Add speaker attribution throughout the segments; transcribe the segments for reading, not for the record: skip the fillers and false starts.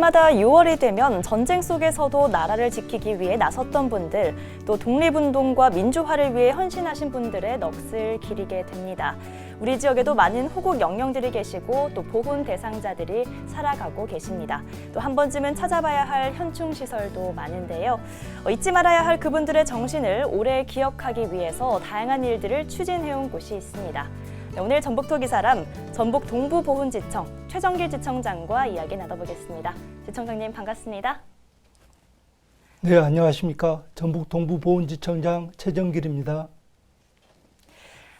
Speaker 1: 해마다 6월이 되면 전쟁 속에서도 나라를 지키기 위해 나섰던 분들, 또 독립운동과 민주화를 위해 헌신하신 분들의 넋을 기리게 됩니다. 우리 지역에도 많은 호국 영령들이 계시고 또 보훈 대상자들이 살아가고 계십니다. 또 한 번쯤은 찾아봐야 할 현충시설도 많은데요. 잊지 말아야 할 그분들의 정신을 오래 기억하기 위해서 다양한 일들을 추진해온 곳이 있습니다. 오늘 전북토기사람 전북 동부보훈지청 최정길 지청장과 이야기 나눠보겠습니다. 지청장님 반갑습니다.
Speaker 2: 네, 안녕하십니까. 전북 동부보훈지청장 최정길입니다.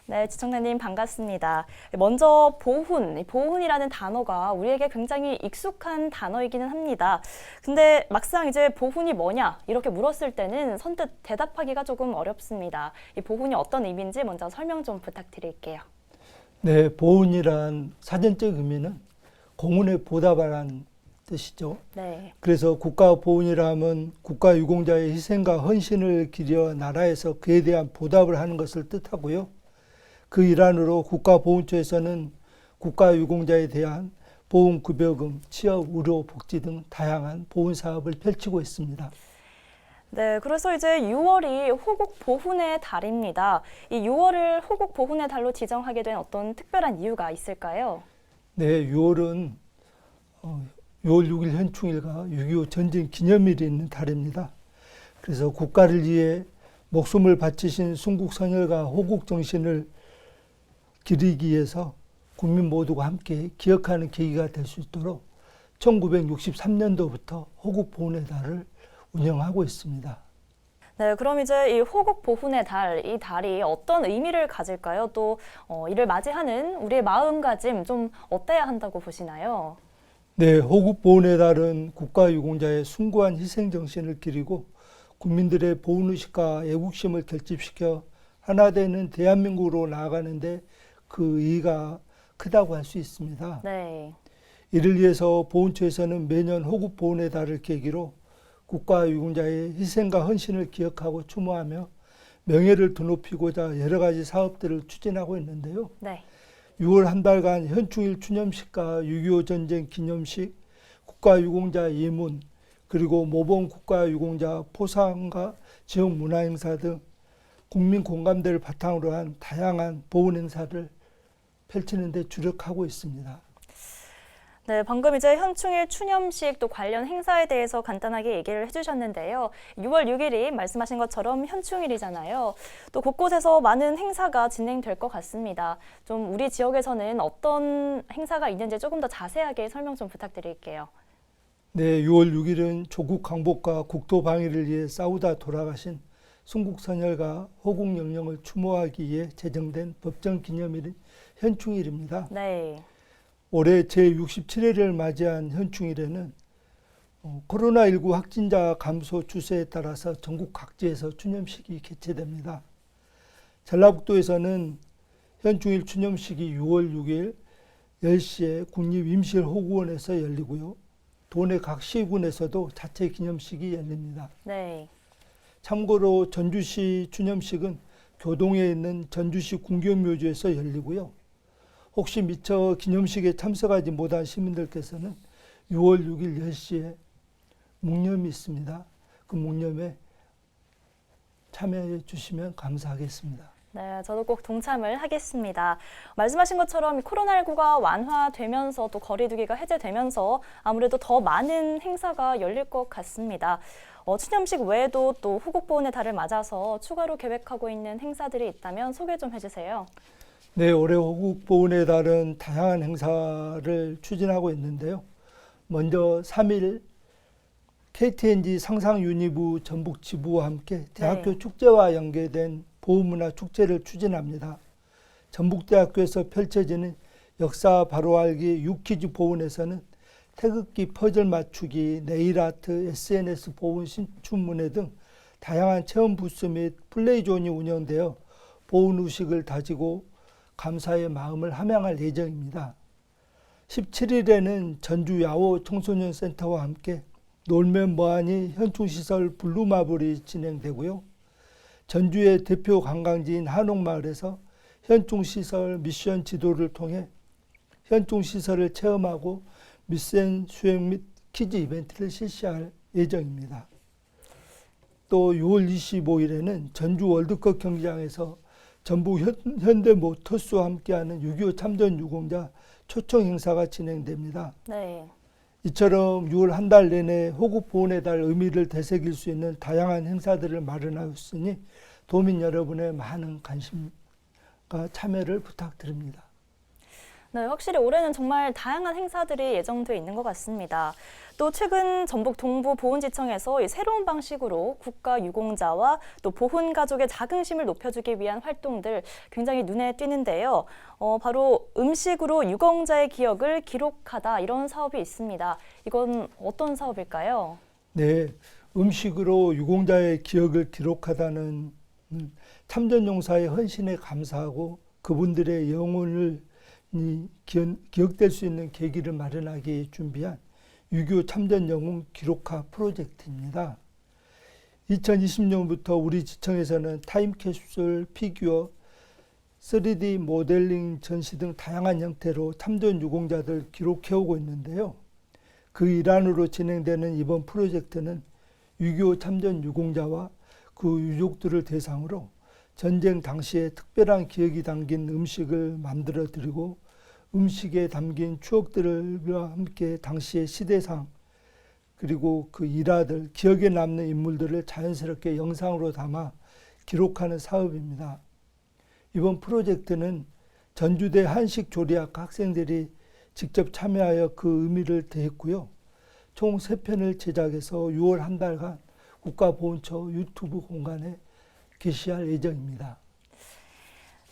Speaker 1: 네, 지청장님 반갑습니다. 먼저 보훈이라는 단어가 우리에게 굉장히 익숙한 단어이기는 합니다. 근데 막상 이제 보훈이 뭐냐 이렇게 물었을 때는 선뜻 대답하기가 조금 어렵습니다. 이 보훈이 어떤 의미인지 먼저 설명 좀 부탁드릴게요.
Speaker 2: 네, 보훈이란 사전적 의미는 공훈에 보답하라는 뜻이죠.
Speaker 1: 네.
Speaker 2: 그래서 국가보훈이라 하면 국가유공자의 희생과 헌신을 기려 나라에서 그에 대한 보답을 하는 것을 뜻하고요. 그 일환으로 국가보훈처에서는 국가유공자에 대한 보훈급여금, 취업, 의료, 복지 등 다양한 보훈 사업을 펼치고 있습니다.
Speaker 1: 네, 그래서 이제 6월이 호국 보훈의 달입니다. 이 6월을 호국 보훈의 달로 지정하게 된 어떤 특별한 이유가 있을까요?
Speaker 2: 네, 6월은 6월 6일 현충일과 6.25 전쟁 기념일이 있는 달입니다. 그래서 국가를 위해 목숨을 바치신 순국 선열과 호국 정신을 기리기 위해서 국민 모두가 함께 기억하는 계기가 될 수 있도록 1963년도부터 호국 보훈의 달을 운영하고 있습니다.
Speaker 1: 네, 그럼 이제 이 호국 보훈의 달, 이 달이 어떤 의미를 가질까요? 또 이를 맞이하는 우리의 마음가짐 좀 어때야 한다고 보시나요?
Speaker 2: 네, 호국 보훈의 달은 국가유공자의 숭고한 희생 정신을 기리고 국민들의 보훈의식과 애국심을 결집시켜 하나 되는 대한민국으로 나아가는데 그 의의가 크다고 할 수 있습니다.
Speaker 1: 네.
Speaker 2: 이를 위해서 보훈처에서는 매년 호국 보훈의 달을 계기로 국가유공자의 희생과 헌신을 기억하고 추모하며 명예를 드높이고자 여러 가지 사업들을 추진하고 있는데요.
Speaker 1: 네.
Speaker 2: 6월 한 달간 현충일 추념식과 6.25 전쟁 기념식, 국가유공자 예문, 그리고 모범 국가유공자 포상과 지역 문화행사 등 국민 공감대를 바탕으로 한 다양한 보훈 행사를 펼치는 데 주력하고 있습니다.
Speaker 1: 네, 방금 이제 현충일 추념식 또 관련 행사에 대해서 간단하게 얘기를 해주셨는데요. 6월 6일이 말씀하신 것처럼 현충일이잖아요. 또 곳곳에서 많은 행사가 진행될 것 같습니다. 좀 우리 지역에서는 어떤 행사가 있는지 조금 더 자세하게 설명 좀 부탁드릴게요.
Speaker 2: 네, 6월 6일은 조국 강복과 국토 방위를 위해 싸우다 돌아가신 순국선열과 호국영령을 추모하기 위해 제정된 법정 기념일인 현충일입니다.
Speaker 1: 네.
Speaker 2: 올해 제67회를 맞이한 현충일에는 코로나19 확진자 감소 추세에 따라서 전국 각지에서 추념식이 개최됩니다. 전라북도에서는 현충일 추념식이 6월 6일 10시에 국립임실호구원에서 열리고요. 도내 각 시군에서도 자체 기념식이 열립니다.
Speaker 1: 네.
Speaker 2: 참고로 전주시 추념식은 교동에 있는 전주시 궁경묘지에서 열리고요. 혹시 미처 기념식에 참석하지 못한 시민들께서는 6월 6일 10시에 묵념이 있습니다. 그 묵념에 참여해 주시면 감사하겠습니다.
Speaker 1: 네, 저도 꼭 동참을 하겠습니다. 말씀하신 것처럼 코로나19가 완화되면서 또 거리두기가 해제되면서 아무래도 더 많은 행사가 열릴 것 같습니다. 추념식 외에도 또 호국보훈의 달을 맞아서 추가로 계획하고 있는 행사들이 있다면 소개 좀 해주세요.
Speaker 2: 네, 올해 호국보훈의 달은 다양한 행사를 추진하고 있는데요. 먼저 3일 KTNG 상상유니브 전북지부와 함께 대학교
Speaker 1: 네.
Speaker 2: 축제와 연계된 보훈문화 축제를 추진합니다. 전북대학교에서 펼쳐지는 역사 바로 알기 유퀴즈 보훈에서는 태극기 퍼즐 맞추기, 네일아트, SNS 보훈 신춘문예 등 다양한 체험 부스 및 플레이존이 운영되어 보훈 의식을 다지고 감사의 마음을 함양할 예정입니다. 17일에는 전주 야호 청소년 센터와 함께 놀면 뭐하니 현충시설 블루마블이 진행되고요. 전주의 대표 관광지인 한옥마을에서 현충시설 미션 지도를 통해 현충시설을 체험하고 미션 수행 및 퀴즈 이벤트를 실시할 예정입니다. 또 6월 25일에는 전주 월드컵 경기장에서 전북 현대모터스와 함께하는 6.25 참전 유공자 초청 행사가 진행됩니다.
Speaker 1: 네.
Speaker 2: 이처럼 6월 한 달 내내 호국 보훈의 달 의미를 되새길 수 있는 다양한 행사들을 마련하였으니 도민 여러분의 많은 관심과 참여를 부탁드립니다.
Speaker 1: 네, 확실히 올해는 정말 다양한 행사들이 예정돼 있는 것 같습니다. 또 최근 전북 동부 보훈지청에서 이 새로운 방식으로 국가 유공자와 또 보훈 가족의 자긍심을 높여주기 위한 활동들 굉장히 눈에 띄는데요. 바로 음식으로 유공자의 기억을 기록하다 이런 사업이 있습니다. 이건 어떤 사업일까요?
Speaker 2: 네, 음식으로 유공자의 기억을 기록하다는 참전용사의 헌신에 감사하고 그분들의 영혼을 기억될 수 있는 계기를 마련하기 위해 준비한 6.25 참전 영웅 기록화 프로젝트입니다. 2020년부터 우리 지청에서는 타임캡슐, 피규어, 3D 모델링 전시 등 다양한 형태로 참전 유공자들 기록해오고 있는데요. 그 일환으로 진행되는 이번 프로젝트는 6.25 참전 유공자와 그 유족들을 대상으로 전쟁 당시에 특별한 기억이 담긴 음식을 만들어 드리고 음식에 담긴 추억들과 함께 당시의 시대상 그리고 그 일화들, 기억에 남는 인물들을 자연스럽게 영상으로 담아 기록하는 사업입니다. 이번 프로젝트는 전주대 한식조리학과 학생들이 직접 참여하여 그 의미를 더했고요. 총 3편을 제작해서 6월 한 달간 국가보훈처 유튜브 공간에 게시할 예정입니다.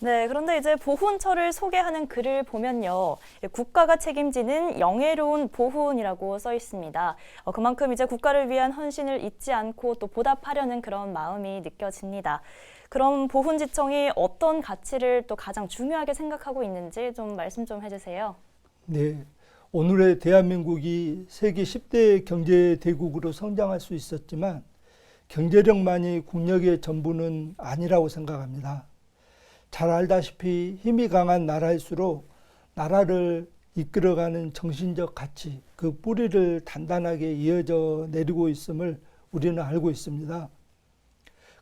Speaker 1: 네, 그런데 이제 보훈처를 소개하는 글을 보면요. 국가가 책임지는 영예로운 보훈이라고 써 있습니다. 그만큼 이제 국가를 위한 헌신을 잊지 않고 또 보답하려는 그런 마음이 느껴집니다. 그럼 보훈지청이 어떤 가치를 또 가장 중요하게 생각하고 있는지 좀 말씀 좀 해주세요.
Speaker 2: 네, 오늘의 대한민국이 세계 10대 경제대국으로 성장할 수 있었지만 경제력만이 국력의 전부는 아니라고 생각합니다. 잘 알다시피 힘이 강한 나라일수록 나라를 이끌어가는 정신적 가치, 그 뿌리를 단단하게 이어져 내리고 있음을 우리는 알고 있습니다.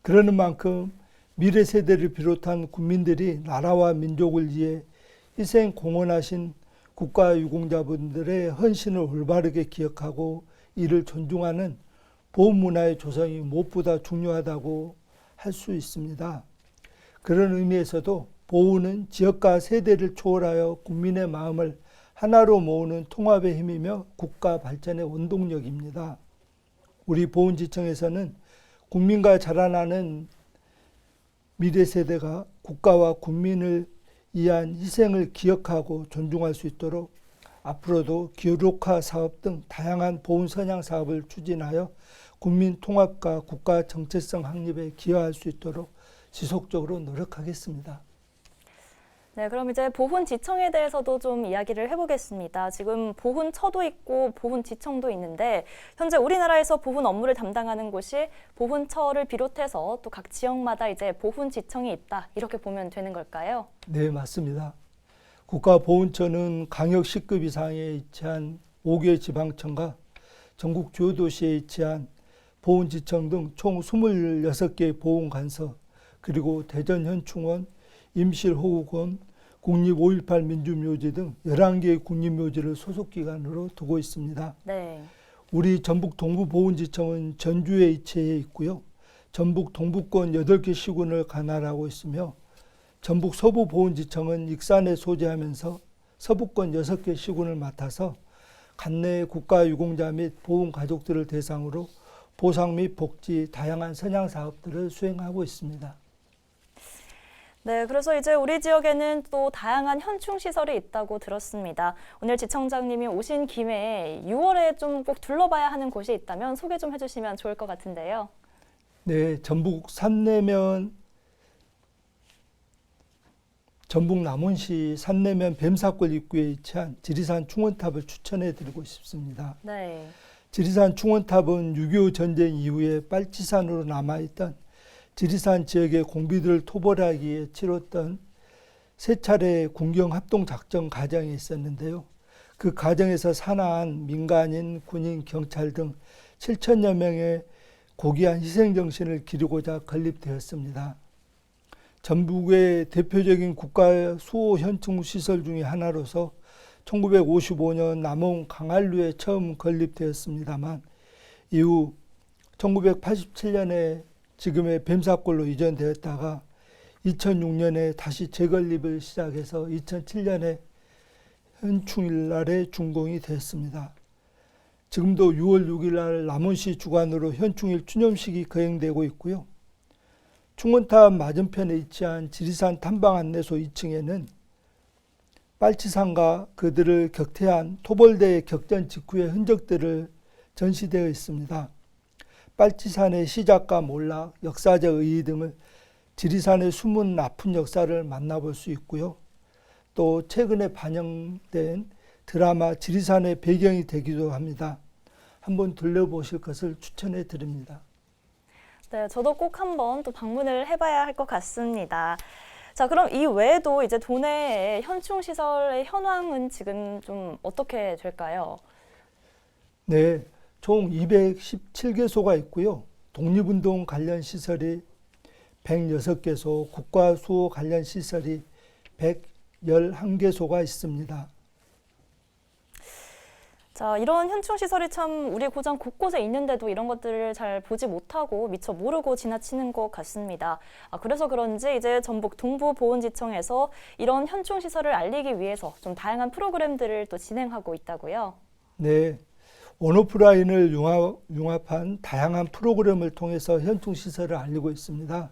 Speaker 2: 그러는 만큼 미래 세대를 비롯한 국민들이 나라와 민족을 위해 희생 공헌하신 국가 유공자분들의 헌신을 올바르게 기억하고 이를 존중하는 보훈 문화의 조성이 무엇보다 중요하다고 할 수 있습니다. 그런 의미에서도 보훈은 지역과 세대를 초월하여 국민의 마음을 하나로 모으는 통합의 힘이며 국가 발전의 원동력입니다. 우리 보훈지청에서는 국민과 자라나는 미래 세대가 국가와 국민을 위한 희생을 기억하고 존중할 수 있도록 앞으로도 기록화 사업 등 다양한 보훈 선양 사업을 추진하여 국민 통합과 국가 정체성 확립에 기여할 수 있도록 지속적으로 노력하겠습니다.
Speaker 1: 네, 그럼 이제 보훈지청에 대해서도 좀 이야기를 해보겠습니다. 지금 보훈처도 있고 보훈지청도 있는데 현재 우리나라에서 보훈 업무를 담당하는 곳이 보훈처를 비롯해서 또 각 지역마다 이제 보훈지청이 있다 이렇게 보면 되는 걸까요?
Speaker 2: 네, 맞습니다. 국가보훈처는 강역 10급 이상에 위치한 5개 지방청과 전국 주요 도시에 위치한 보훈지청 등 총 26개의 보훈관서 그리고 대전 현충원, 임실호국원, 국립 5.18 민주묘지 등 11개의 국립묘지를 소속기관으로 두고 있습니다.
Speaker 1: 네.
Speaker 2: 우리 전북 동부보훈지청은 전주에 위치해 있고요. 전북 동부권 8개 시군을 관할하고 있으며 전북 서부보훈지청은 익산에 소재하면서 서부권 6개 시군을 맡아서 관내 국가유공자 및 보훈가족들을 대상으로 보상 및 복지, 다양한 선양 사업들을 수행하고 있습니다.
Speaker 1: 네, 그래서 이제 우리 지역에는 또 다양한 현충시설이 있다고 들었습니다. 오늘 지청장님이 오신 김에 6월에 좀 꼭 둘러봐야 하는 곳이 있다면 소개 좀 해주시면 좋을 것 같은데요.
Speaker 2: 네, 전북 남원시 산내면 뱀사골 입구에 위치한 지리산 충원탑을 추천해드리고 싶습니다.
Speaker 1: 네.
Speaker 2: 지리산 충원탑은 6.25 전쟁 이후에 빨치산으로 남아있던 지리산 지역의 공비들을 토벌하기 위해 치렀던 세 차례의 군경 합동 작전 과정이 있었는데요. 그 과정에서 산화한 민간인, 군인, 경찰 등 7천여 명의 고귀한 희생정신을 기리고자 건립되었습니다. 전북의 대표적인 국가 수호 현충 시설 중의 하나로서 1955년 남원 강한루에 처음 건립되었습니다만 이후 1987년에 지금의 뱀사골로 이전되었다가 2006년에 다시 재건립을 시작해서 2007년에 현충일날에 준공이 되었습니다. 지금도 6월 6일날 남원시 주관으로 현충일 추념식이 거행되고 있고요. 충원탑 맞은편에 위치한 지리산 탐방 안내소 2층에는 빨치산과 그들을 격퇴한 토벌대의 격전 직후의 흔적들을 전시되어 있습니다. 빨치산의 시작과 몰락, 역사적 의의 등을 지리산의 숨은 아픈 역사를 만나볼 수 있고요. 또 최근에 반영된 드라마 지리산의 배경이 되기도 합니다. 한번 둘러보실 것을 추천해 드립니다.
Speaker 1: 네, 저도 꼭 한번 또 방문을 해봐야 할 것 같습니다. 자, 그럼 이 외에도 이제 도내의 현충 시설의 현황은 지금 좀 어떻게 될까요?
Speaker 2: 네, 총 217개소가 있고요. 독립운동 관련 시설이 106개소, 국가수호 관련 시설이 111개소가 있습니다.
Speaker 1: 자, 이런 현충 시설이 참 우리 고장 곳곳에 있는데도 이런 것들을 잘 보지 못하고 미처 모르고 지나치는 것 같습니다. 그래서 그런지 이제 전북 동부보훈지청에서 이런 현충 시설을 알리기 위해서 좀 다양한 프로그램들을 또 진행하고 있다고요.
Speaker 2: 네, 온오프라인을 융합한 다양한 프로그램을 통해서 현충 시설을 알리고 있습니다.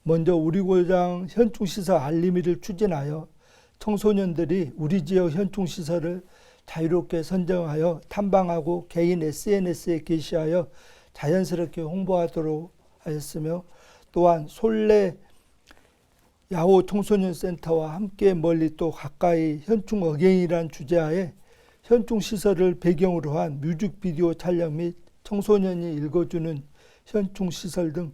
Speaker 2: 먼저 우리 고장 현충 시설 알림이를 추진하여 청소년들이 우리 지역 현충 시설을 자유롭게 선정하여 탐방하고 개인 SNS에 게시하여 자연스럽게 홍보하도록 하였으며, 또한 솔레 야호 청소년 센터와 함께 멀리 또 가까이 현충 어게인이란 주제하에 현충 시설을 배경으로 한 뮤직비디오 촬영 및 청소년이 읽어주는 현충 시설 등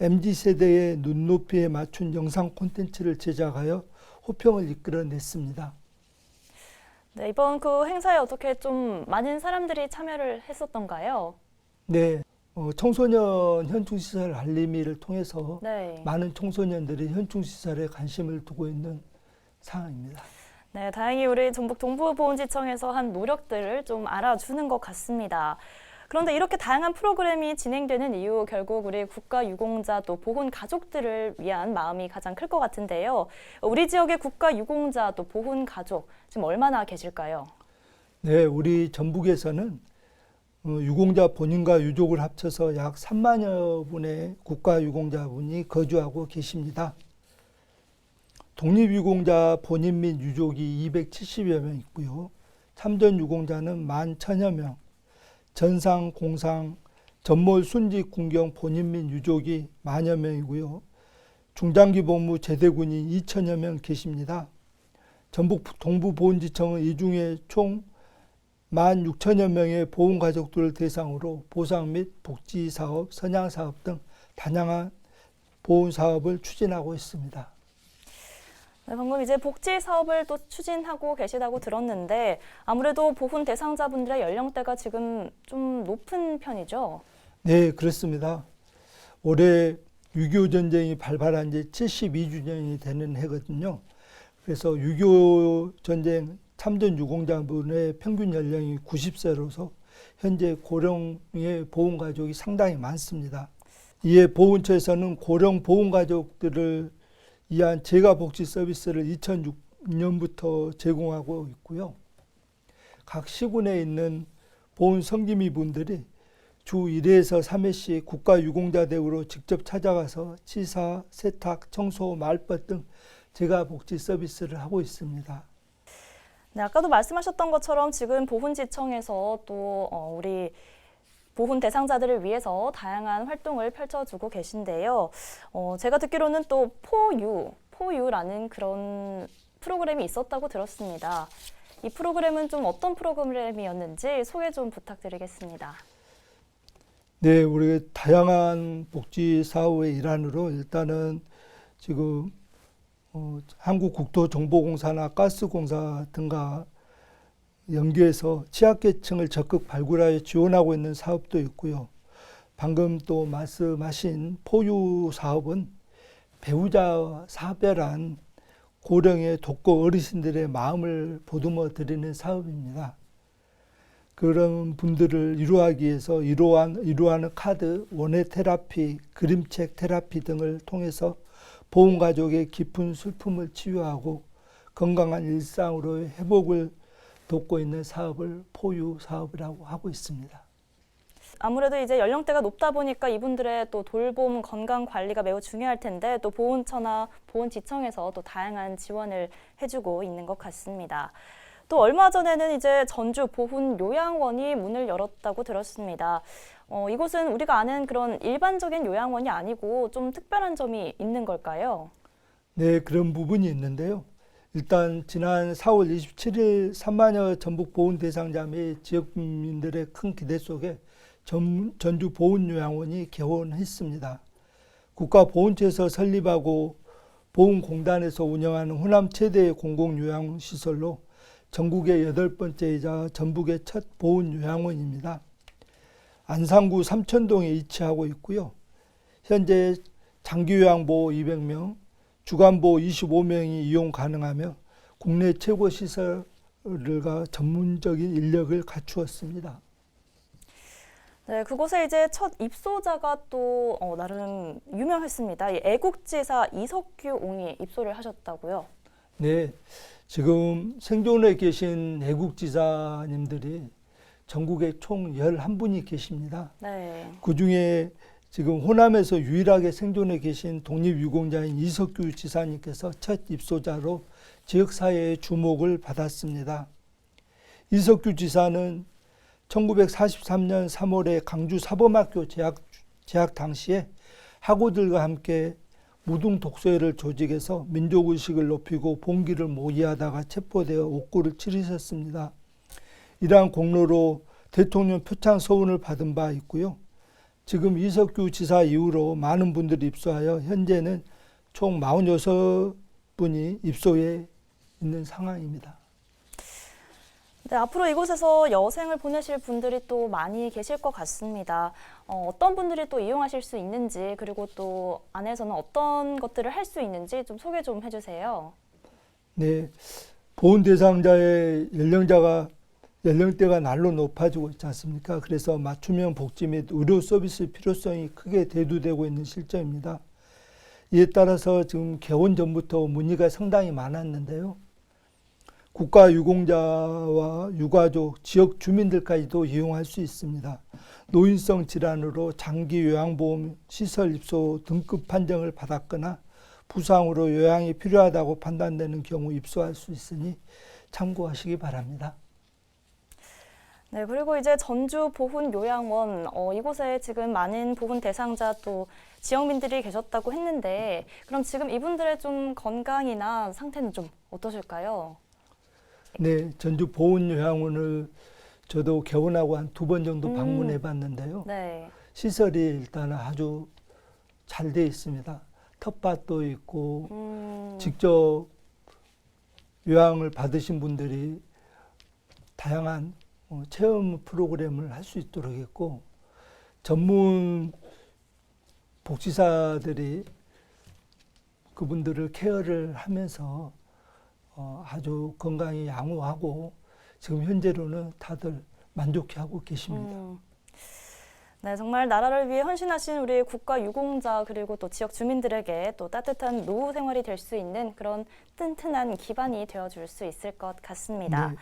Speaker 2: MZ세대의 눈높이에 맞춘 영상 콘텐츠를 제작하여 호평을 이끌어냈습니다.
Speaker 1: 네, 이번 그 행사에 어떻게 좀 많은 사람들이 참여를 했었던가요?
Speaker 2: 네, 청소년 현충시설 알림이를 통해서
Speaker 1: 네.
Speaker 2: 많은 청소년들이 현충시설에 관심을 두고 있는 상황입니다.
Speaker 1: 네, 다행히 우리 전북 동부보훈지청에서 한 노력들을 좀 알아주는 것 같습니다. 그런데 이렇게 다양한 프로그램이 진행되는 이유, 결국 우리 국가유공자 또 보훈 가족들을 위한 마음이 가장 클 것 같은데요. 우리 지역의 국가유공자 또 보훈 가족 지금 얼마나 계실까요?
Speaker 2: 네, 우리 전북에서는 유공자 본인과 유족을 합쳐서 약 3만여 분의 국가유공자분이 거주하고 계십니다. 독립유공자 본인 및 유족이 270여 명 있고요. 참전유공자는 11,000여 명, 전상, 공상, 전몰, 순직, 군경 본인 및 유족이 10,000여 명이고요. 중장기 복무 제대군이 2,000여 명 계십니다. 전북 동부보훈지청은 이 중에 총 16,000여 명의 보훈가족들을 대상으로 보상 및 복지사업, 선양사업 등 다양한 보훈사업을 추진하고 있습니다.
Speaker 1: 네, 방금 이제 복지 사업을 또 추진하고 계시다고 들었는데 아무래도 보훈 대상자분들의 연령대가 지금 좀 높은 편이죠?
Speaker 2: 네, 그렇습니다. 올해 6.25 전쟁이 발발한 지 72주년이 되는 해거든요. 그래서 6.25 전쟁 참전 유공자분의 평균 연령이 90세로서 현재 고령의 보훈가족이 상당히 많습니다. 이에 보훈처에서는 고령 보훈가족들을 위한 재가복지 서비스를 2006년부터 제공하고 있고요. 각 시군에 있는 보훈 성기미 분들이 주 1회에서 3회씩 국가유공자 대우로 직접 찾아가서 치사, 세탁, 청소, 말벗 등 재가복지 서비스를 하고 있습니다.
Speaker 1: 네, 아까도 말씀하셨던 것처럼 지금 보훈지청에서 또 우리 보훈 대상자들을 위해서 다양한 활동을 펼쳐주고 계신데요. 제가 듣기로는 또 포유라는 그런 프로그램이 있었다고 들었습니다. 이 프로그램은 좀 어떤 프로그램이었는지 소개 좀 부탁드리겠습니다.
Speaker 2: 네, 우리 다양한 복지 사업의 일환으로 일단은 지금 한국국토정보공사나 가스공사 등과 연계해서 취약계층을 적극 발굴하여 지원하고 있는 사업도 있고요. 방금 또 말씀하신 포유 사업은 배우자 사별한 고령의 독거 어르신들의 마음을 보듬어 드리는 사업입니다. 그런 분들을 위로하기 위해서 위로하는 카드, 원예 테라피, 그림책 테라피 등을 통해서 보훈 가족의 깊은 슬픔을 치유하고 건강한 일상으로 회복을 돕고 있는 사업을 포유 사업이라고 하고 있습니다.
Speaker 1: 아무래도 이제 연령대가 높다 보니까 이분들의 또 돌봄, 건강 관리가 매우 중요할 텐데 또 보훈처나 보훈지청에서 또 다양한 지원을 해주고 있는 것 같습니다. 또 얼마 전에는 이제 전주 보훈요양원이 문을 열었다고 들었습니다. 이곳은 우리가 아는 그런 일반적인 요양원이 아니고 좀 특별한 점이 있는 걸까요?
Speaker 2: 네, 그런 부분이 있는데요. 일단 지난 4월 27일 3만여 전북 보훈 대상자 및 지역민들의 큰 기대 속에 전주 보훈요양원이 개원했습니다. 국가보훈처에서 설립하고 보훈공단에서 운영하는 호남 최대의 공공요양시설로 전국의 8번째이자 전북의 첫 보훈요양원입니다. 안산구 삼천동에 위치하고 있고요. 현재 장기요양보 200명, 주간보 25명이 이용 가능하며 국내 최고 시설과 전문적인 인력을 갖추었습니다.
Speaker 1: 네, 그곳에 이제 첫 입소자가 또 나름 유명했습니다. 이 애국지사 이석규 옹이 입소를 하셨다고요?
Speaker 2: 네, 지금 생존해 계신 애국지사님들이 전국에 총 11분이 계십니다.
Speaker 1: 네.
Speaker 2: 그중에 지금 호남에서 유일하게 생존해 계신 독립유공자인 이석규 지사님께서 첫 입소자로 지역사회의 주목을 받았습니다. 이석규 지사는 1943년 3월에 강주 사범학교 재학 당시에 학우들과 함께 무등 독서회를 조직해서 민족의식을 높이고 봉기를 모의하다가 체포되어 옥고를 치르셨습니다. 이러한 공로로 대통령 표창 서훈을 받은 바 있고요. 지금 이석규 지사 이후로 많은 분들이 입소하여 현재는 총 46분이 입소해 있는 상황입니다.
Speaker 1: 네, 앞으로 이곳에서 여생을 보내실 분들이 또 많이 계실 것 같습니다. 어떤 분들이 또 이용하실 수 있는지 그리고 또 안에서는 어떤 것들을 할 수 있는지 좀 소개 좀 해주세요.
Speaker 2: 네, 보훈 대상자의 연령대가 날로 높아지고 있지 않습니까? 그래서 맞춤형 복지 및 의료 서비스 필요성이 크게 대두되고 있는 실정입니다. 이에 따라서 지금 개원 전부터 문의가 상당히 많았는데요. 국가유공자와 유가족, 지역 주민들까지도 이용할 수 있습니다. 노인성 질환으로 장기 요양보험 시설 입소 등급 판정을 받았거나 부상으로 요양이 필요하다고 판단되는 경우 입소할 수 있으니 참고하시기 바랍니다.
Speaker 1: 네, 그리고 이제 전주 보훈요양원, 이곳에 지금 많은 보훈 대상자 또 지역민들이 계셨다고 했는데 그럼 지금 이분들의 좀 건강이나 상태는 좀 어떠실까요?
Speaker 2: 네, 전주 보훈요양원을 저도 개원하고 한 2번 정도 방문해 봤는데요.
Speaker 1: 네.
Speaker 2: 시설이 일단 아주 잘 돼 있습니다. 텃밭도 있고 직접 요양을 받으신 분들이 다양한 체험 프로그램을 할 수 있도록 했고 전문 복지사들이 그분들을 케어를 하면서 아주 건강히 양호하고 지금 현재로는 다들 만족해하고 계십니다.
Speaker 1: 네, 정말 나라를 위해 헌신하신 우리 국가유공자 그리고 또 지역 주민들에게 또 따뜻한 노후 생활이 될 수 있는 그런 튼튼한 기반이 되어줄 수 있을 것 같습니다.
Speaker 2: 네.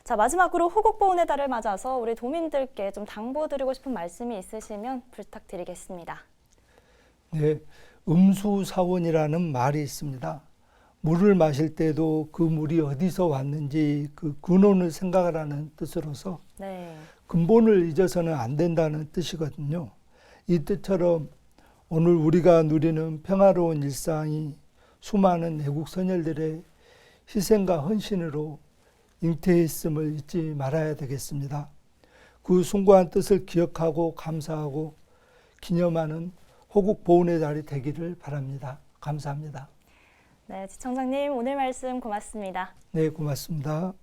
Speaker 1: 자, 마지막으로 호국보훈의 달을 맞아서 우리 도민들께 좀 당부드리고 싶은 말씀이 있으시면 부탁드리겠습니다.
Speaker 2: 네, 음수사원이라는 말이 있습니다. 물을 마실 때도 그 물이 어디서 왔는지 그 근원을 생각하라는 뜻으로서
Speaker 1: 네.
Speaker 2: 근본을 잊어서는 안 된다는 뜻이거든요. 이 뜻처럼 오늘 우리가 누리는 평화로운 일상이 수많은 애국 선열들의 희생과 헌신으로 잉태했음을 잊지 말아야 되겠습니다. 그 숭고한 뜻을 기억하고 감사하고 기념하는 호국 보훈의 달이 되기를 바랍니다. 감사합니다.
Speaker 1: 네, 지청장님 오늘 말씀 고맙습니다.
Speaker 2: 네, 고맙습니다.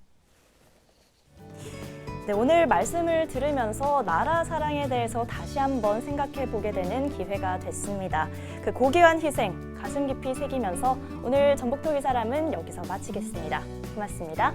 Speaker 1: 네, 오늘 말씀을 들으면서 나라 사랑에 대해서 다시 한번 생각해 보게 되는 기회가 됐습니다. 그 고귀한 희생 가슴 깊이 새기면서 오늘 전북토기 사람은 여기서 마치겠습니다. 고맙습니다.